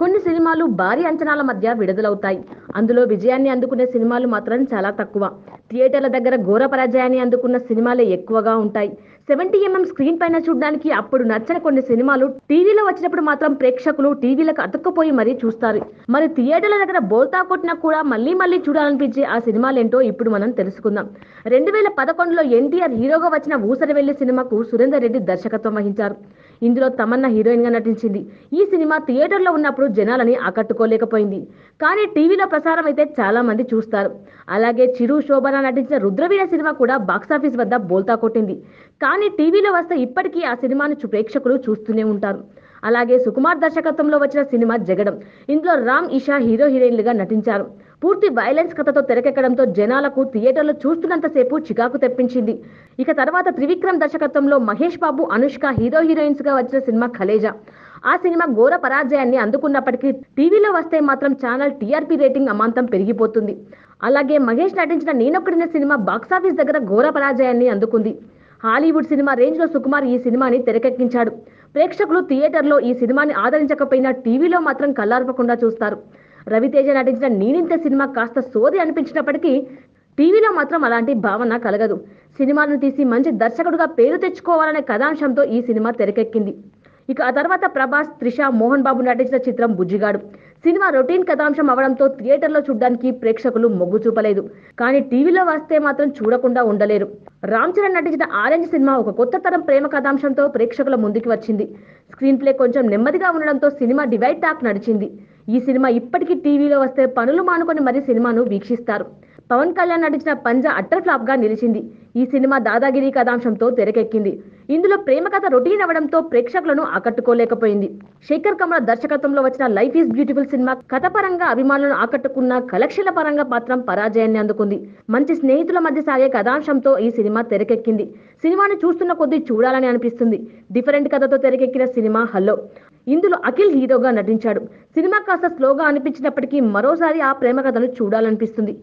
కొన్ని సినిమాలు భారీ అంచనాల మధ్య విడుదలవుతాయి. అందులో విజయాన్ని అందుకునే సినిమాలు మాత్రం చాలా తక్కువ. థియేటర్ల దగ్గర ఘోర పరాజయాన్ని అందుకున్న సినిమాలే ఎక్కువగా ఉంటాయి. 70mm స్క్రీన్ పైన చూడడానికి అప్పుడు నచ్చని కొన్ని సినిమాలు టీవీలో వచ్చినప్పుడు మాత్రం ప్రేక్షకులు టీవీలకు అతుక్కుపోయి మరీ చూస్తారు. మరి థియేటర్ల దగ్గర బోల్తా కొట్టినా కూడా మళ్ళీ మళ్ళీ చూడాలనిపించే ఆ సినిమాలేంటో ఇప్పుడు మనం తెలుసుకుందాం. 2011లో ఎన్టీఆర్ హీరోగా వచ్చిన ఊసరవెల్లి సినిమాకు సురేందర్ రెడ్డి దర్శకత్వం వహించారు. ఇందులో తమన్నా హీరోయిన్ గా నటించింది. ఈ సినిమా థియేటర్లో ఉన్నప్పుడు జనాలని ఆకట్టుకోలేకపోయింది. కానీ టీవీలో ప్రసారం అయితే చాలా మంది చూస్తారు. అలాగే చిరు శోభన నటించిన రుద్రవీణ సినిమా కూడా బాక్సాఫీస్ వద్ద బోల్తా కొట్టింది. కానీ టీవీలో వస్తే ఇప్పటికీ ఆ సినిమాను ప్రేక్షకులు చూస్తూనే ఉంటారు. అలాగే సుకుమార్ దర్శకత్వంలో వచ్చిన సినిమా జగడం. ఇందులో రామ్ ఇషా హీరో హీరోయిన్లుగా నటించారు. పూర్తి వైలెన్స్ కథతో తెరకెక్కడంతో జనాలకు థియేటర్లో చూస్తున్నంతసేపు చికాకు తెప్పించింది. ఇక తర్వాత త్రివిక్రమ్ దర్శకత్వంలో మహేష్ బాబు, అనుష్క హీరో హీరోయిన్స్ గా వచ్చిన సినిమా ఖలేజా. ఆ సినిమా ఘోర పరాజయాన్ని అందుకున్నప్పటికీ టీవీలో వస్తే మాత్రం ఛానల్ టీఆర్పీ రేటింగ్ అమాంతం పెరిగిపోతుంది. అలాగే మహేష్ నటించిన నేనొక్కడినే సినిమా బాక్సాఫీస్ దగ్గర ఘోర పరాజయాన్ని అందుకుంది. హాలీవుడ్ సినిమా రేంజ్ లో సుకుమార్ ఈ సినిమాని తెరకెక్కించాడు. ప్రేక్షకులు థియేటర్లో ఈ సినిమాని ఆదరించకపోయినా టీవీలో మాత్రం కళ్ళార్పకుండా చూస్తారు. రవితేజ నటించిన నేనింతే సినిమా కాస్త సోది అనిపించినప్పటికీ టీవీలో మాత్రం అలాంటి భావన కలగదు. సినిమాను తీసి మంచి దర్శకుడుగా పేరు తెచ్చుకోవాలనే కథాంశంతో ఈ సినిమా తెరకెక్కింది. ఇక ఆ తర్వాత ప్రభాస్, త్రిష, మోహన్ బాబు నటించిన చిత్రం బుజ్జిగాడు. సినిమా రొటీన్ కథాంశం అవడంతో థియేటర్లో చూడడానికి ప్రేక్షకులు మొగ్గు చూపలేదు. కానీ టీవీలో వస్తే మాత్రం చూడకుండా ఉండలేరు. రామ్ చరణ్ నటించిన ఆరెంజ్ సినిమా ఒక కొత్త తరం ప్రేమ కథాంశంతో ప్రేక్షకుల ముందుకు వచ్చింది. స్క్రీన్ ప్లే కొంచెం నెమ్మదిగా ఉండడంతో సినిమా డివైడ్ టాక్ నడిచింది. ఈ సినిమా ఇప్పటికీ టీవీలో వస్తే పనులు మానుకొని మరీ సినిమాను వీక్షిస్తారు. పవన్ కళ్యాణ్ నటించిన పంజా అట్టర్ ఫ్లాప్ గా నిలిచింది. ఈ సినిమా దాదాగిరి కథాంశంతో తెరకెక్కింది. ఇందులో ప్రేమ కథ రొటీన్ అవడంతో ప్రేక్షకులను ఆకట్టుకోలేకపోయింది. శేఖర్ కమల దర్శకత్వంలో వచ్చిన లైఫ్ ఈజ్ బ్యూటిఫుల్ సినిమా కథపరంగా అభిమానులను ఆకట్టుకున్న, కలెక్షన్ల పరంగా మాత్రం పరాజయాన్ని అందుకుంది. మంచి స్నేహితుల మధ్య సాగే కథాంశంతో ఈ సినిమా తెరకెక్కింది. సినిమాని చూస్తున్న కొద్దీ చూడాలని అనిపిస్తుంది. డిఫరెంట్ కథతో తెరకెక్కిన సినిమా హలో. ఇందులో అఖిల్ హీరోగా నటించాడు. సినిమా కాస్త స్లోగా అనిపించినప్పటికీ మరోసారి ఆ ప్రేమ కథను చూడాలనిపిస్తుంది.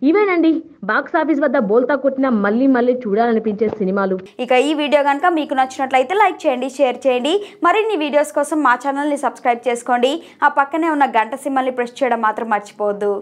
ఇవేనండి బాక్సాఫీస్ వద్ద బోల్తా కొట్టిన మళ్ళీ మళ్ళీ చూడాలనిపించే సినిమాలు. ఇక ఈ వీడియో కనుక మీకు నచ్చినట్లయితే లైక్ చేయండి, షేర్ చేయండి. మరిన్ని వీడియోస్ కోసం మా ఛానల్ని సబ్స్క్రైబ్ చేసుకోండి. ఆ పక్కనే ఉన్న గంట సింబల్ని ప్రెస్ చేయడం మాత్రం మర్చిపోవద్దు.